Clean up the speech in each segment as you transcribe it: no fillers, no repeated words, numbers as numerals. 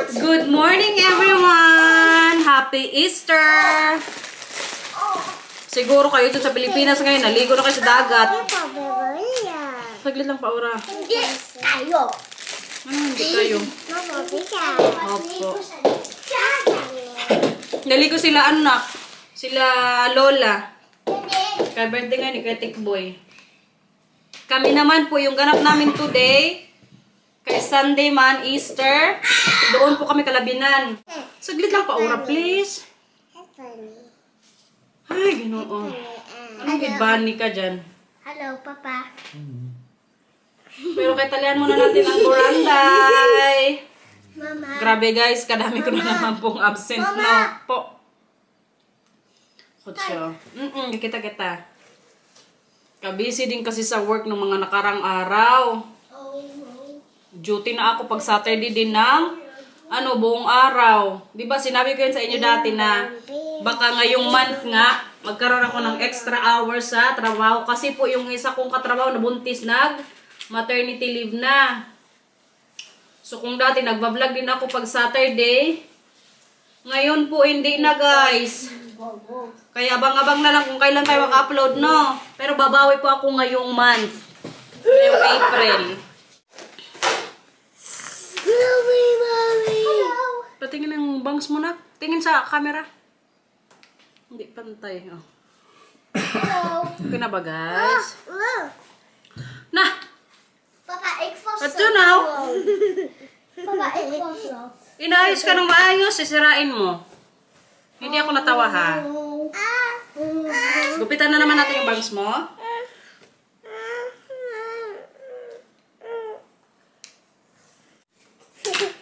Good morning, everyone! Happy Easter! Siguro kayo dun sa Pilipinas ngayon, naligo na kayo sa dagat. Saglit lang pa, Ora. Hindi tayo. Hindi tayo. Opo. Naligo sila anak. Sila Lola. Kaya birthday ngayon ni Ketik Boy. Kami naman po, yung ganap namin today, kay Sunday man, Easter, doon po kami kalabinan. Saglit lang pa, Ora, please. Ay, ginoo. Anong gidbani ka dyan? Hello, Papa. Pero kay talian muna natin ang buranday. Mama. Grabe guys, kadami ko na naman pong absent na po. Kutso. Kita. Kabisi din kasi sa work ng mga nakarang araw. Duty na ako pag Saturday din ng buong araw. Diba sinabi ko yun sa inyo dati na baka ngayong month nga magkaroon ako ng extra hours sa trabaho. Kasi po yung isa kong katrabaho na buntis maternity leave na. So kung dati nagbablog din ako pag Saturday, ngayon po hindi na guys. Kaya abang-abang na lang kung kailan tayo mag-upload, no? Pero babawi po ako ngayong month. Ngayong April. Patingin ang bangs mo na. Tingin sa camera. Hindi pantay. Oh. Okay na ba guys? Nah! Papa, ik vast. At now? Papa, ik vast. Inaayos ka ng maayos, sisirain mo. Hindi ako natawa ha. Gupitan na naman natin yung bangs mo.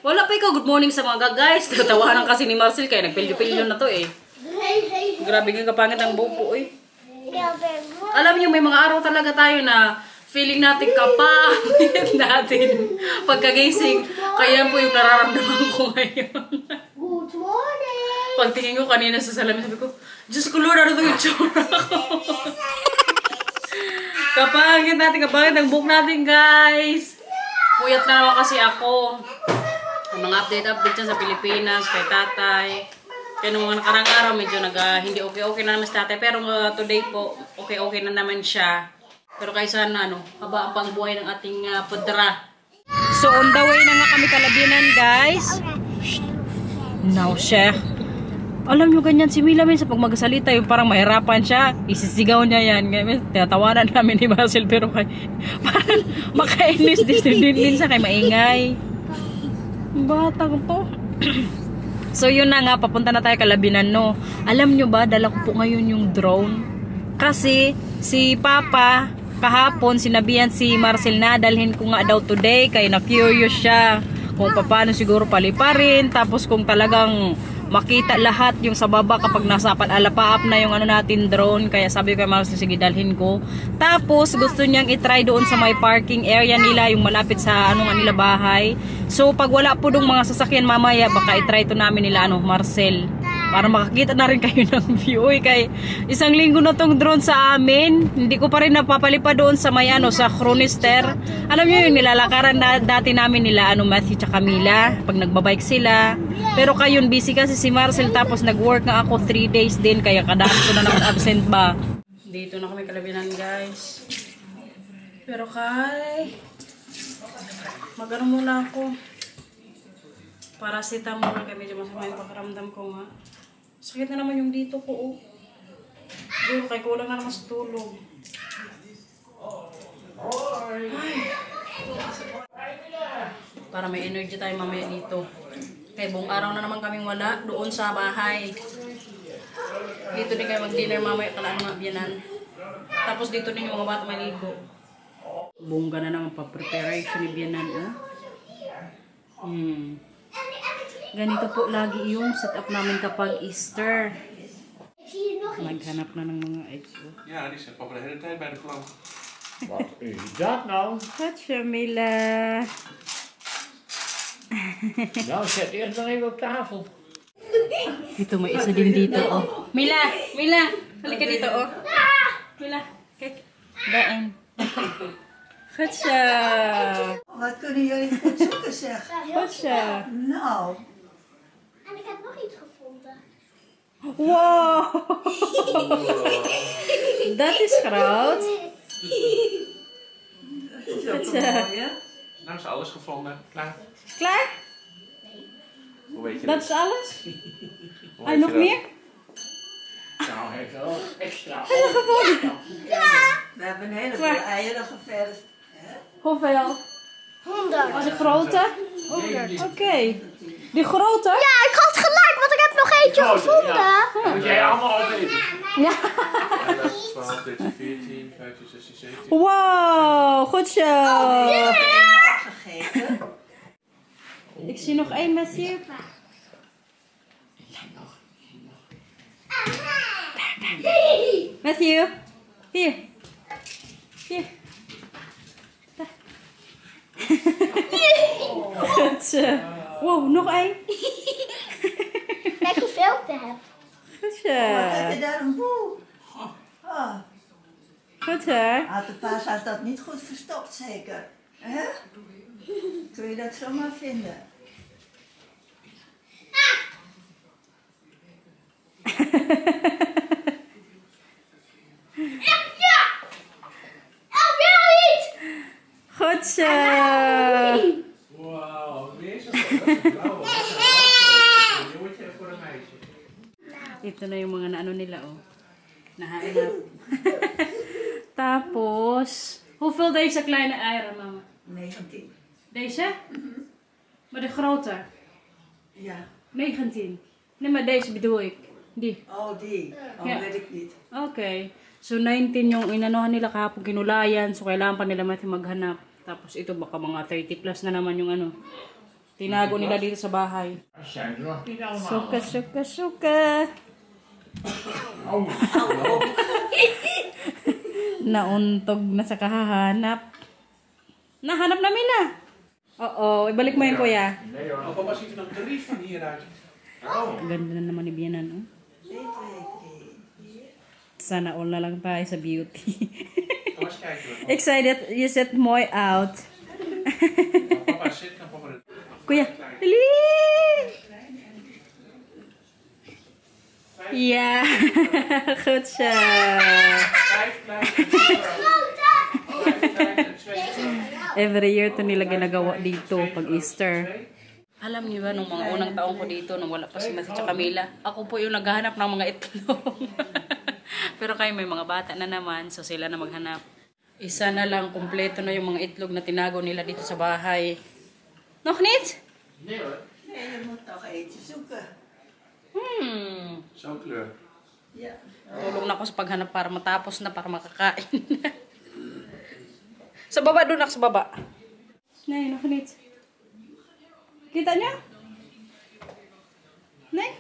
Wala pa ikaw good morning sa mga guys. Tatawanan kasi ni Marcel kaya nagpilyo-pilyo na to eh. Grabe nga kapangit ang bupo eh. Alam niyo may mga araw talaga tayo na feeling natin kapangit natin pagkagising. Kaya po yung nararamdaman ko ngayon. Good morning. Pagtingin ko kanina sa salamin, sabi ko, Diyos ko Lord, ano itong itsura ko? Kapangit ang buhok natin, guys. Puyat na naman kasi ako. Mga update siya sa Pilipinas, kay tatay. Kaya nung mga nakarang araw, medyo hindi okay na naman si tatay. Pero today po, okay na naman siya. Pero kaya sana, haba ang pangbuhay ng ating pudra. So, on the way na nga kami kalabinan, guys. Now, Chef. Alam nyo ganyan si Mila sa pag magsalita, yung parang mahirapan siya. Isisigaw niya yan. Tinatawanan namin ni Marcel, pero parang makainis din sa kay maingay. Batang to. So, yun na nga, papunta na tayo kalabinan, no. Alam nyo ba, dala ko po ngayon yung drone. Kasi, si Papa, kahapon, sinabihan si Marcel na dalhin ko nga daw today, kaya na-curious siya kung paano siguro paliparin, tapos kung talagang makita lahat yung sa baba kapag nasa alapaap na yung natin drone, kaya sabi ko kay Marcel, sige dalhin ko. Tapos gusto niyang itry doon sa may parking area nila, yung malapit sa nila bahay. So pag wala po dong mga sasakyan mamaya, baka itry to namin nila Marcel, para makakita na rin kayo ng view. Kay isang linggo na tong drone sa amin, hindi ko pa rin napapalipad doon sa may sa Chronister. Alam niyo yung nilalakaran dati namin nila Matthew tsaka Camila pag nagbabike sila. Pero kayon busy kasi si Marcel, tapos nag-work nga ako 3 days din, kaya kadaan ko na absent ba. Dito na kami kalabinan, guys. Pero magano muna ako. Paracetamol, kaya medyo masama yung pakaramdam ko nga. Sakit na naman yung dito ko, Siguro kay kulang na naman sa tulog. Ay. Para may energy tayo mamaya dito. Kaya buong araw na naman kaming wala doon sa bahay. Dito din kayo mag-dinner mamaya biyanan. Tapos dito din yung mga bata maligo. Bongga na naman pa-preparation ni biyanan, Ganito po lagi yung setup namin kapag Easter. Maghanap na ng mga eggs. Ja, die zit papa de hele tijd bij de klant. Wat is dat nou? Wat, Jamila? Nou, zet eerst dan even op tafel. Dito may isa din dito, Mila! Halika dito, Mila, kijk. Dain. Goed zo. Wat kunnen jullie goed zoeken, zeg. Goed zo. Nou, Wow! Dat is groot. Nou is alles gevonden. Klaar? Klaar? Hoe weet je Dat dat? is alles? Hoe En weet nog je dat? meer? Nou, heeft wel extra. We hebben een heleboel eieren geverfd. Hoeveel? 100. Was het grote? Oké. Die grote? Ja, ik had gelijk, want ik heb nog eentje gevonden. Ja. Moet jij allemaal opeten. Ja. 11, 12, 13, 14, 15, 16, 17. Wow, goed zo. Gegeten. Ik zie nog één met hier. Met hier. Hier. Hier. Daar. Goed zo. Wow, nog één. Kijk hoeveel ik er heb. Goed Wat heb je zo. daar een boel? Oh, Goed zo. had de paas had dat niet goed verstopt zeker. Hè? Kun je dat zomaar vinden? Goed zo. Wauw, meer zo. Dat is een blauwe. Dat is een jongetje voor een meisje. Ito na yung mga naano nila, oh. Nahanap. Tapos, hoeveel deze kleine eieren, mama? 19. Deze? Maar de grote? Ja. 19. Nee, maar deze bedoel ik. Die. Oh, die. Oh, Ja. weet ik niet. Okay. So, 19 yung inanuhan nila kahapon kinulayan. So, kailangan pa nila maghanap. Tapos, ito baka mga 30 plus na naman yung ano. Tinago nila dito sa bahay. Dat zijn er nog niet allemaal. Suka, suka, suka. Nauntog na sa kahahanap. Nahanap namin na. Oo, ibalik mo yun, kuya. Nee hoor. Oh, papa ziet er nog 3 van hieruit. Oh. Ang ganda na naman ni Bianan, oh. 2, 2, 3. Sana all na lang tayo sa beauty. Ga eens kijken. hoor. Excited, je zet mooi out. Nou, papa zit en papa er. Kuya, dali! Ja, goed zo. 5 kleine en 2 grote. 5 kleine en 2 grote. Every year ito nila ginagawa dito pag Easter. Alam niyo ba, nung mga unang taong ko dito, nung wala pa si Matthew at Camila, ako po yung naghahanap ng mga itlog. Pero kayo may mga bata na naman, so sila na maghanap. Isa na lang, kumpleto na yung mga itlog na tinago nila dito sa bahay. Nog niet? Nee hoor. Nee, je moet nog eentje zoeken. Zo'n kleur. Ja. Tulong na ako sa paghanap para matapos na, para makakain. Sa baba, doon ako sa baba. Nee, nog niet. Kita niyo? Nee?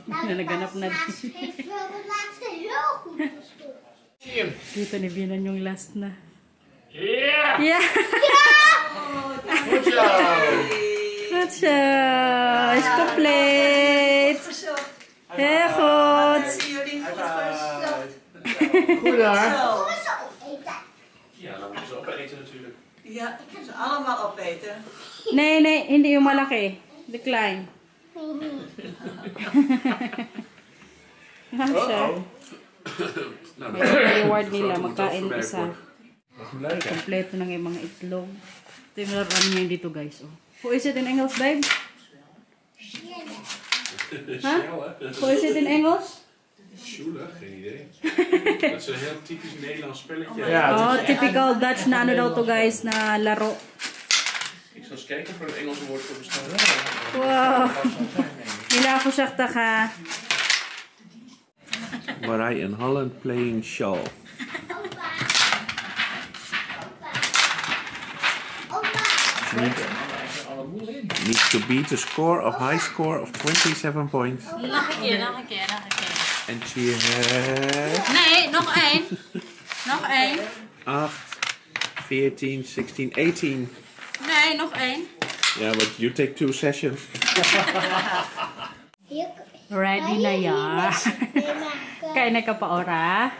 Na naghanap na din. Ik wil de laatste heel goed verstopt. Zie je hem? Dito ni Bianan yung last na. Ja! Ja! Goed zo! Goed zo! Is compleet! Verzocht. Heel goed! Hebben jullie goed verzocht? Goed hoor. Zo. Zo eten. Ja, dan moeten ze opeten natuurlijk. Ja, ze allemaal opeten. Nee, nee, hindi yung malaki. De klein. Goed zo. Nou, May reward nila, magkain verwerkt isa. wordt. Dat is leuk hè? Kompleto ng mga itlog. Ito yung laruan niya dito, guys. Oh. Hoe is it in Engels, babe? Snel hè? Hoe is it in Engels? Sjoelig, geen idee. Dat is een heel typisch Nederlands spelletje. Ja, het Oh, typical Dutch na ano daw to, guys, na laro. Ik zal eens kijken voor het Engelse woord voor bestaan. Wow. Hila ako sakta ka. Marij in Holland playing shawl. Needs to beat a score of high score of 27 points. Nog een keer, nog een keer, nog een keer. And she has Nee, nog één. Nog één. 8, 14, 16, 18. Nee, nog één. Yeah, but you take 2 sessions. Hier. Ready na ya. Kain na ka pa, Ora.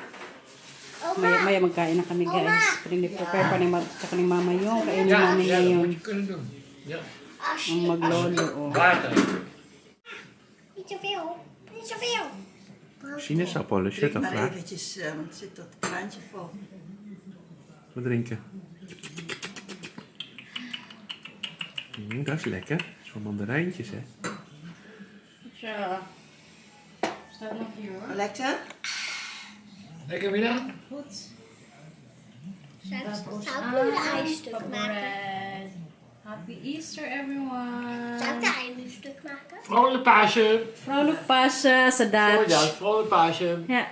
Maya magkain na kami, guys. Prepare pa ni tsaka ni Mama yung kainin namin Ja, dat ngayon. moet je kunnen doen. Ja. Ang maglolo, oh. Water. Niet zoveel. Niet zoveel. Sinaasappelen, Drink shit maar vraag. eventjes, want het zit dat kraantje vol. We drinken. Dat is lekker. Zo'n mandarijntjes, hè. Tja. Staat nog hier hoor. Lekker? Lekker middag. Goed. Zou ik een ijsstuk maken? Happy Easter everyone. Zou ik de ei een stuk maken? Vrolijk Pasen. Vrolijk Pasen, Goeiedag, Sadat. vrolijk Pasen. Ja.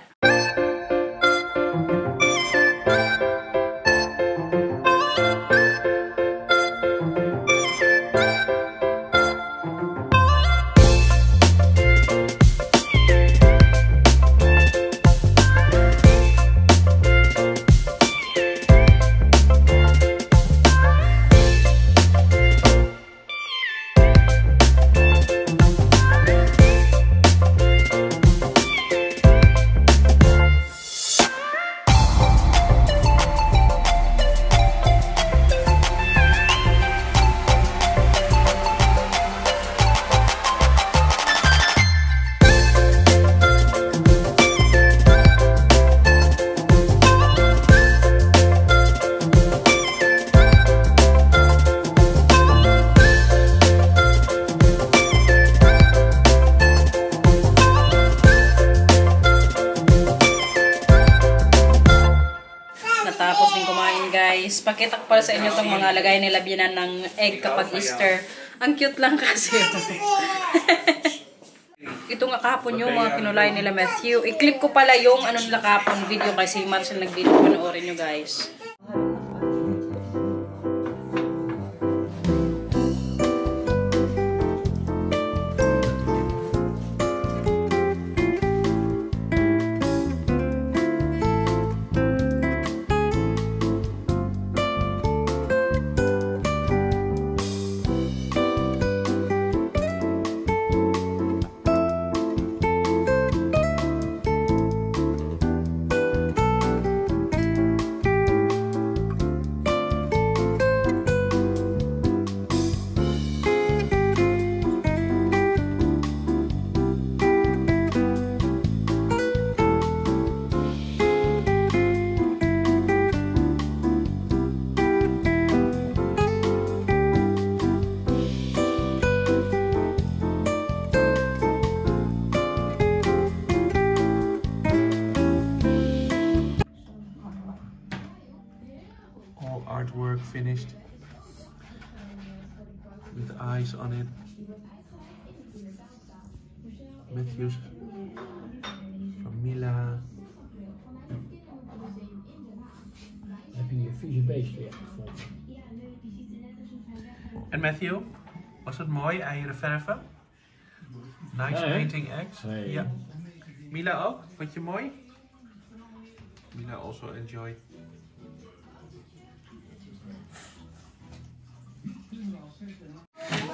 Natapos din kumain guys. Pakita ko pala sa inyo itong mga lagay nila binan ng egg kapag Easter. Ang cute lang kasi. Ito nga kahapon yung mga kinulay nila Matthew. I-clip ko pala yung ano nila kahapon video kasi Marcel nag-video. Panoorin nyo guys. All artwork finished. With eyes on it. Matthews. Van Mila. Heb je je vieze beestje gevonden? En Matthew? Was het mooi, eieren verven? Nice Ja, hè? painting eggs. Nee. Ja. Mila ook? Vond je mooi? Mila also enjoy.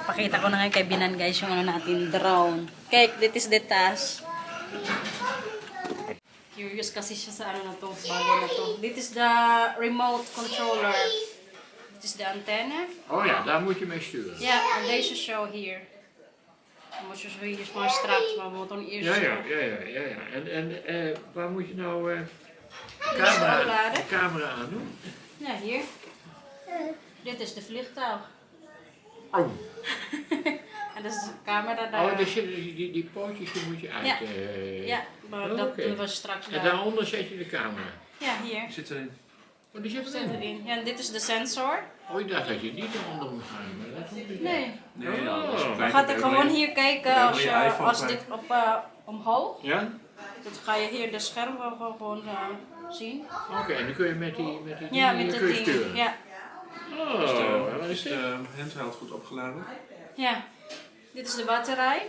Pakita ko na ngayon kay Binan guys yung ano natin, drone. Cake, this is the task. Curious kasi siya sa ano na to, bagay na to. This is the remote controller. This is the antenna. Oh ja, daar moet je mee sturen. Ja, en deze show hier. Dan moet je zo hier maar straks, maar we moeten nog eerst... Ja. En waar moet je nou Camera. de camera aan doen? Ja, hier. Dit is de vliegtuig. Oh, En dat is de camera daar. oh dus die pootjes die moet je uit. Ja. Ja, maar Oh, dat oké. doen we straks En daar. daaronder zet je de camera. Ja, hier. Zit erin. Oh, die zit Zit erin. erin. Ja, en dit is de sensor. Oh, ik dacht dat je die eronder moet gaan. Maar dat hoeft niet. Nee. Nee, Oh. dat is Dan gaat er gewoon hier kijken Ja, als, je je, iPhone als kwijt. dit op, omhoog. Ja? Dan ga je hier de scherm gewoon zien. Oké, en dan kun je met die Ja, dingen met kun je het ding. sturen. Ja. Oh, wat is Is dit? de handheld goed opgeladen? Ja. Dit is de batterij.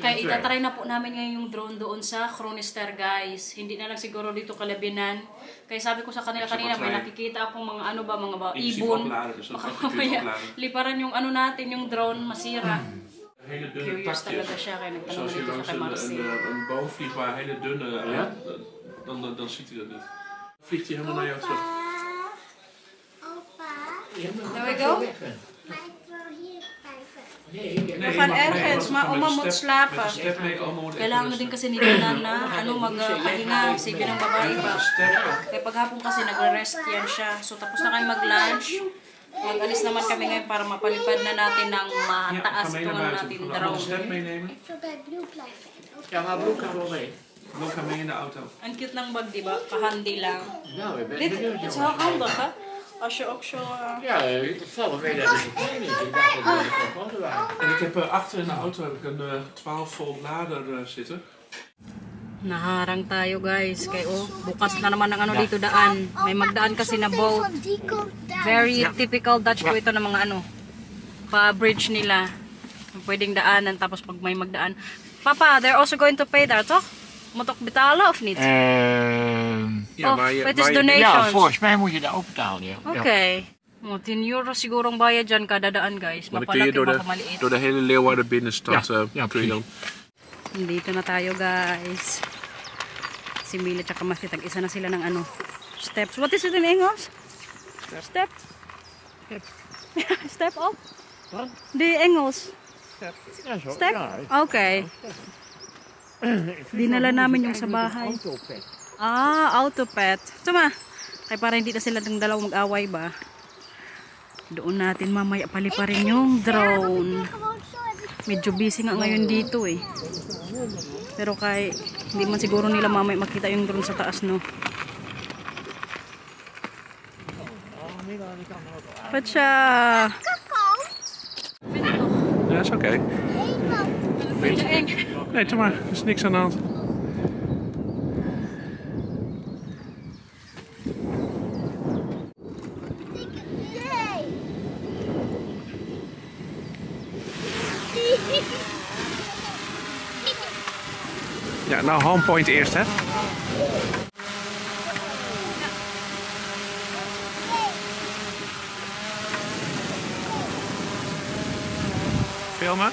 Kaya itatry na po namin ngayon yung drone doon sa Chronister guys. Hindi na lang siguro dito kalabinan. Kaya sabi ko sa kanila kanina may nakikita akong mga ano ba, mga Inclusief ibon. opladen, dus dat Baka gaat kun je mamaya opladen. liparan yung ano natin, yung drone masira. Hele dunne Curious takjes. talaga siya kaya nagtanong Zoals je dito langs kay Marcel. een boom vliegt waar hele dunne Ja? dan ziet hij dat niet. Dan vliegt hij helemaal naar jou terug. Opa, Ja, maar There we dat go. zo weg, hè. maar ik wil hier blijven. We gaan ergens, maar oma moet slapen. Step mee, oma moet Kailangan din kasi nila na magpahinga. Sige ng babae ba? Kaya paghapon kasi nagre-rest yan siya. So tapos na kayo mag-lunch. Mag-alis naman kami ngayon para mapalipad na natin ng mataas ga mee itong naar natin buiten. Mag je drone. step meenemen? Ik wil bij Blue blijven. Ja, maar broek kan wel mee. Blok gaat mee in de auto. Ang cute ng bag, di ba? Kahandi lang. Nou, ik ben Dit benieuwd. is heel handig, hè? Als je ook zo... Ja, het valt wel mee dat het een klein is. Ik dacht dat het wel groter waren. En ik heb achter in de auto heb ik een 12 volt lader zitten. Naharang tayo guys. Kaya bukas na naman ang ano dito daan. May magdaan kasi na boat. Van die kant daar. Very typical Dutch po ito ng mga ano. Pa-bridge nila. Pwedeng daanan tapos pag may magdaan. Papa, they're also going to pay daar, toch? Moet ook betalen of niet? Ja, Of het is donations? Ja, volgens mij moet je daar ook betalen. Ja. Okay. 10 euro sigurong bayad dyan kada daan guys. Maar dan kun je Mapalaki, door de hele Leeuwarden binnenstad kun je dan. Dito na tayo guys. Si Mila tsaka Matthew, tag-isa na sila ng ano. Steps. What is it in English? Step? Step up? Wat? Di Engels. Ja, zo. Step? Ja, Okay. Dinala namin yung sa bahay. Autopet. Autopet. Tuma. Kaya para hindi na sila ng dalaw mag-away ba? Doon natin mamaya paliparin yung drone. Medyo busy nga ngayon dito eh. Pero kay hindi man siguro nila mamaya makita yung drone sa taas, no? Pacha! Ja, is oké. Nee, doe maar. Er is niks aan de hand. Ja, nou homepoint eerst, hè? Filmen.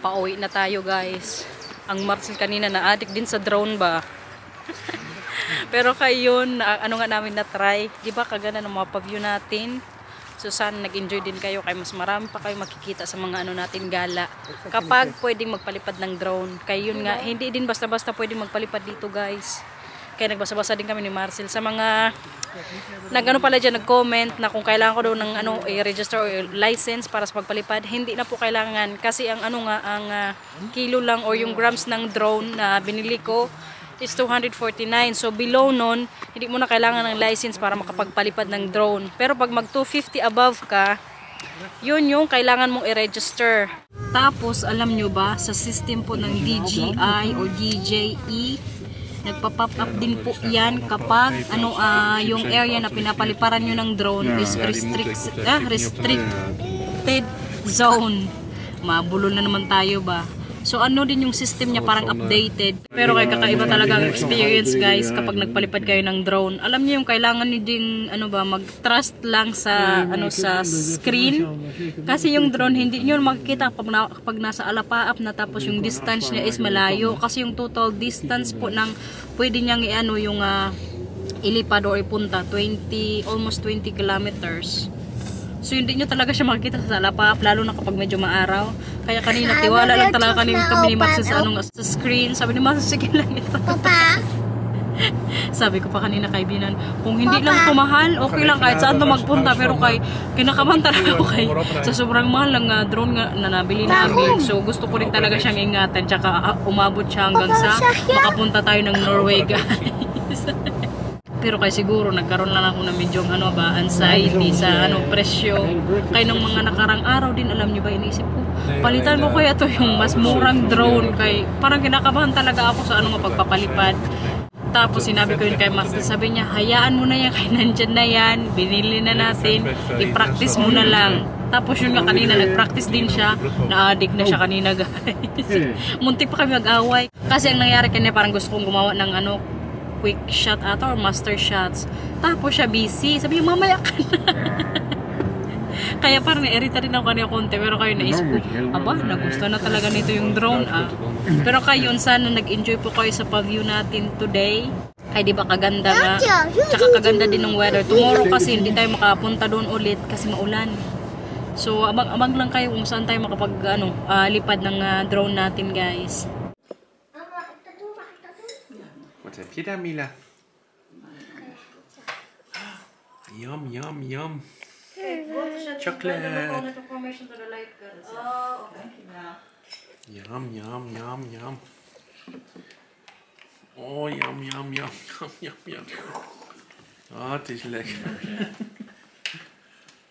Pauwi na tayo guys. Ang Marcel kanina na-addict din sa drone ba? Pero kayon, ano nga namin na-try. Diba kagana ng mga pa-view natin? So sana nag-enjoy din kayo. Kaya mas marami pa kayo makikita sa mga ano natin gala. Kapag pwedeng magpalipad ng drone. Kaya yun nga, hindi din basta-basta pwedeng magpalipad dito guys. Kaya nagbasa-basa din kami ni Marcel sa mga nag-ano pala dyan, nag-comment na kung kailangan ko daw ng ano, i-register o license para sa pagpalipad. Hindi na po kailangan kasi ang ano nga, ang kilo lang or yung grams ng drone na binili ko is 249. So below nun, hindi mo na kailangan ng license para makapagpalipad ng drone. Pero pag mag 250 above ka, yun yung kailangan mong i-register. Tapos alam nyo ba, sa system po ng DJI o DJI, nagpa-pop up din po yan kapag ano, yung area na pinapaliparan nyo ng drone is restricted zone. Mabulol na naman tayo ba? So ano din yung system niya, parang updated. Pero kay kakaiba talaga ang experience guys kapag nagpalipad kayo ng drone. Alam niyo yung kailangan niyo din ano ba, mag-trust lang sa ano, sa screen. Kasi yung drone hindi niyo makikita kapag nasa alapaap na, tapos yung distance niya is malayo. Kasi yung total distance po ng pwede niyang i-ano yung ilipad o ipunta, almost 20 kilometers. So hindi nyo talaga siya makikita sa alapap, lalo na kapag medyo maaraw. Kaya kanina, tiwala lang talaga kami ni Marcel sa, sa screen. Sabi ni Marcel, sige lang ito. Papa? Sabi ko pa kanina kay Binan, kung hindi lang tumahal, okay lang kahit saan to magpunta. Pero kay, kinakabahan talaga ako kay, sa sobrang mahal ng drone nga na nabili namin. So gusto ko rin talaga siyang ingatan. Tsaka umabot siya hanggang sa makapunta tayo ng Norway guys. Pero kay siguro nagkaroon lang ako na medyo ano ba, anxiety sa ano, presyo. Kaya nung mga nakarang araw din, alam niyo ba, iniisip ko, palitan ko kaya to yung mas murang drone. Kay parang kinakabahan talaga ako sa ano nga pagpapalipad. Tapos sinabi ko yun kay Master, sabi niya, hayaan mo na yan, kay nandyan na yan, binili na natin, i-practice mo na lang. Tapos yun nga kanina, nag-practice din siya, na-addict na siya kanina guys. Muntik pa kami mag-away. Kasi ang nangyari kanina, parang gusto kong gumawa ng ano, quick shot ata or master shots. Tapos siya busy. Sabi niya, mamaya ka na. Kaya parang na-irita rin ako kanina konti. Pero kayo naisip ko, aba, nagusto na talaga nito yung drone Pero kayo, sana nag-enjoy po kayo sa pa-view natin today. Ay, di ba kaganda nga? Tsaka kaganda din ng weather. Tomorrow kasi hindi tayo makapunta doon ulit kasi maulan. So, abang lang kayo kung saan tayo makapag lipad ng drone natin guys. Wat heb je daar, Mila? Yum, yum, yum. Chocolate. Yum, yum, yum, yum. Oh, yum, yum, yum, yum, yum, yum. Oh, het is lekker.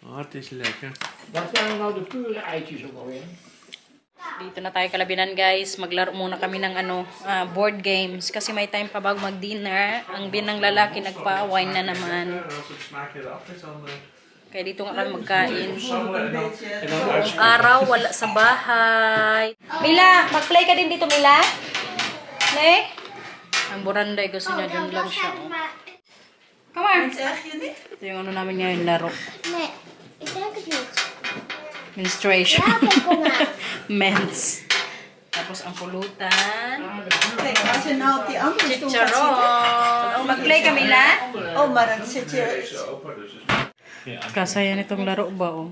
Oh, het is lekker. Wat waren nou de pure eitjes ook alweer? Dito na tayo Kalabinan guys. Maglaro muna kami ng board games. Kasi may time pa bago mag-dinner. Ang binang lalaki nagpa-wine na naman. Kaya dito nga kami magkain. Buong araw, wala sa bahay. Mila, mag-play ka din dito, Mila? Ne? Ang buranday, gusto niya, dyan lang siya. Come on. Ito yung ano namin ngayon, laro. Nee, ik denk het niet. Menstruation. Ja, kijk maar. Mens. Tapos ang pulutan. Kijk, als je nou op die andere stoel gaat Chicharon. Mag-play ka, Mila? zitten. Oh, maar dan zit je... Kasaya nitong laro ba, oh.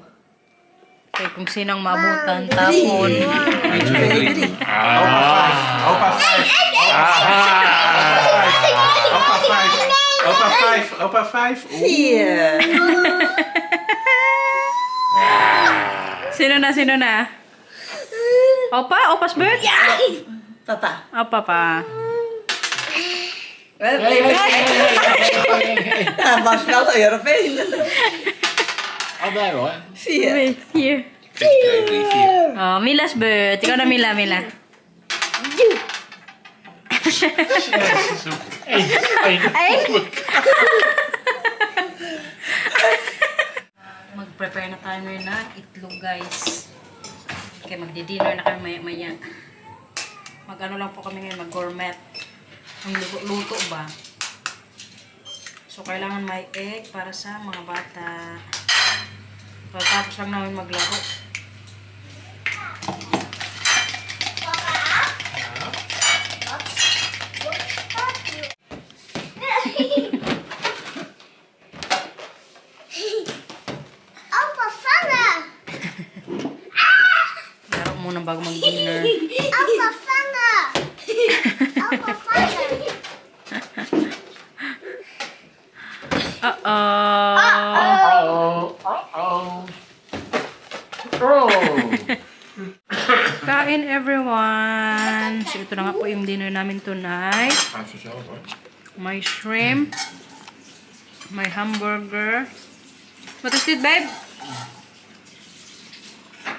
Kaya kung sinang maabutan, tapon. Opa 5. Opa 5. Opa 5. Vier. Sino na? Opa? Opa's bird? Ja! Papa. Opa pa. Dat was wel erg veel. Allebei hoor. Vier. Here. Oh, Mila's bird. Ikaw na, Mila. Mag-prepare na tayo ngayon na itlog, guys. Okay, magdi-dinner na kami maya-maya. Mag-ano lang po kami ngayon, mag-gourmet. Ang luto ba? So, kailangan may egg para sa mga bata. Pagkatapos lang namin maglaro. muna bago mag-dinner. Alpha Fanga! Alpha Fanga! Kain everyone! So ito na nga po yung dinner namin tonight. Gaat vanzelf hoor. May shrimp. May hamburger. What is it, babe?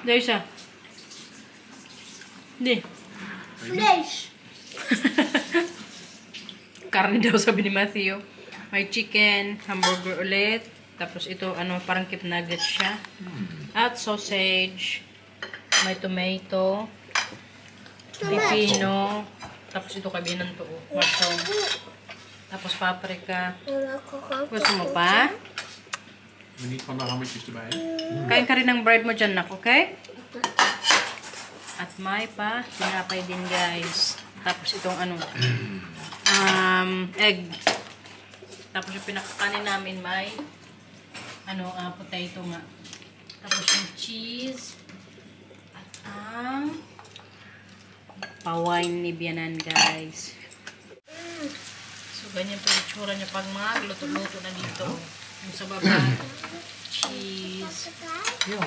There siya. Hindi. Flesh! Karne daw sabi ni Matthew. May chicken, hamburger ulit. Tapos ito, ano, parang keep nuggets siya. At sausage. May tomato. Pipino. Tapos ito kabinan to. Mushroom. Tapos paprika. Gusto mo pa? Niet van de hammetjes erbij. Kain ka rin ng bread mo dyan, nak, okay? At may pa, tinapay din, guys. Tapos itong ano, egg. Tapos yung pinakakanin namin may, ano, potato nga. Tapos yung cheese. At ang pa-wine ni Bianan, guys. So, ganyan po yung tsura niya pag magluto-luto na dito. Yung sa baba, cheese. Ja,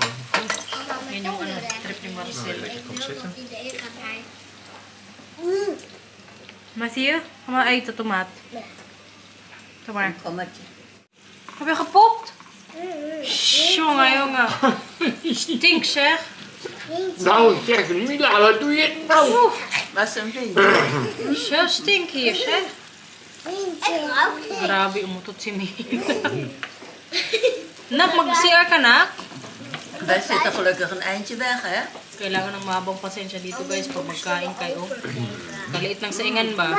Yan yung ano, trip ni Marcel. kom zitten. Matthew, kom maar eten tomaat. Kom maar. Kommetje. Heb je gepopt? Jongen, jongen. Stink zeg. Nou, zeg, Mila, wat doe je nou? Was een beetje. Zo stink hier zeg. Grabe, umutot si Mila. Nak, mag-CR ka na? Wij zitten gelukkig een eindje weg, hè? Kailangan ng mahabang pasensya dito guys pag magkain kayo. Kaliit lang sa ingan ba?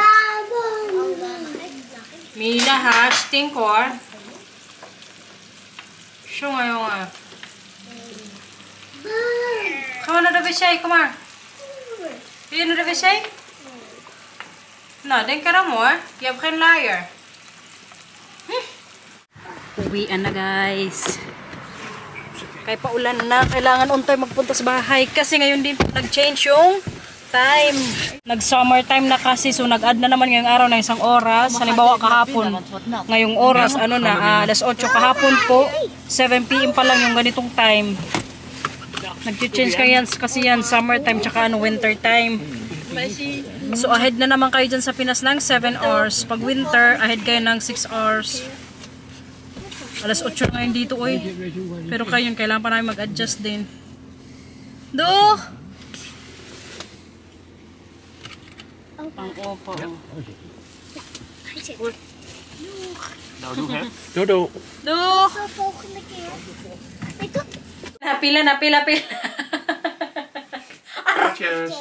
Mila ha, stink or? Siyo ngayon nga. Come on, Rabishay, come on. Wil je naar de wc? Nou, denk erom hoor. Je hebt geen luier. Uwian na guys. Kaya paulan na. Kailangan on time magpunta sa bahay. Kasi ngayon din nag-change yung time. Nag-summer time na kasi. So nag-add na naman ngayong araw na 1 oras. Halimbawa kahapon. Ngayong oras, ano na, alas 8 kahapon po. 7 PM pa lang yung ganitong time. Nag-change kasi yan summer time tsaka ano, winter time. So ahead na naman kayo dyan sa Pinas ng 7 hours. Pag winter, ahead kayo ng 6 hours. Alas 8 ngayon dito, oy. Pero kayo yun, kailangan pa namin mag-adjust din. Do! Ang opo. Nou, doe hè. Dodo. Do! Volgende keer. Napila. Cheers.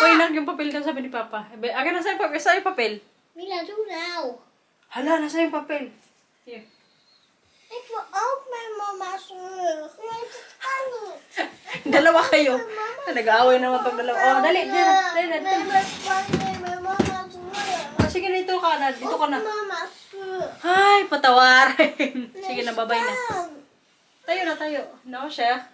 Uy, nag yung papel na sabi ni Papa. Aga, nasa yung papel? Saan yung papel? Mila, doe nou. Hala, nasa yung papel? Here. Ik wil ook mijn mama's rug. Nee, dat kan niet. Dalawa kayo. Nag-aaway naman pag dalawa. Oh, dali. Nee, mijn mama's rug. Oh, sige, dito ka na. Dito ka na. Mama's rug. Ay, patawarin. Sige na, babay na. Tayo na, tayo. No, chef?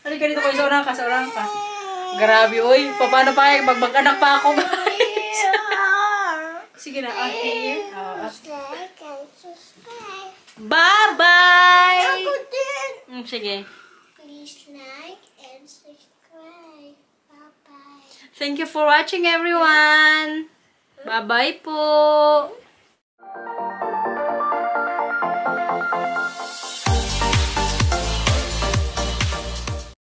Halika dito kayo, sa orang ka. Grabe, uy. Paano pa pag mag-anak pa ako, guys? Sige na, here. Like and subscribe. Bye-bye! Ako din. Sige. Please like and subscribe. Bye-bye. Thank you for watching, everyone. Bye-bye po.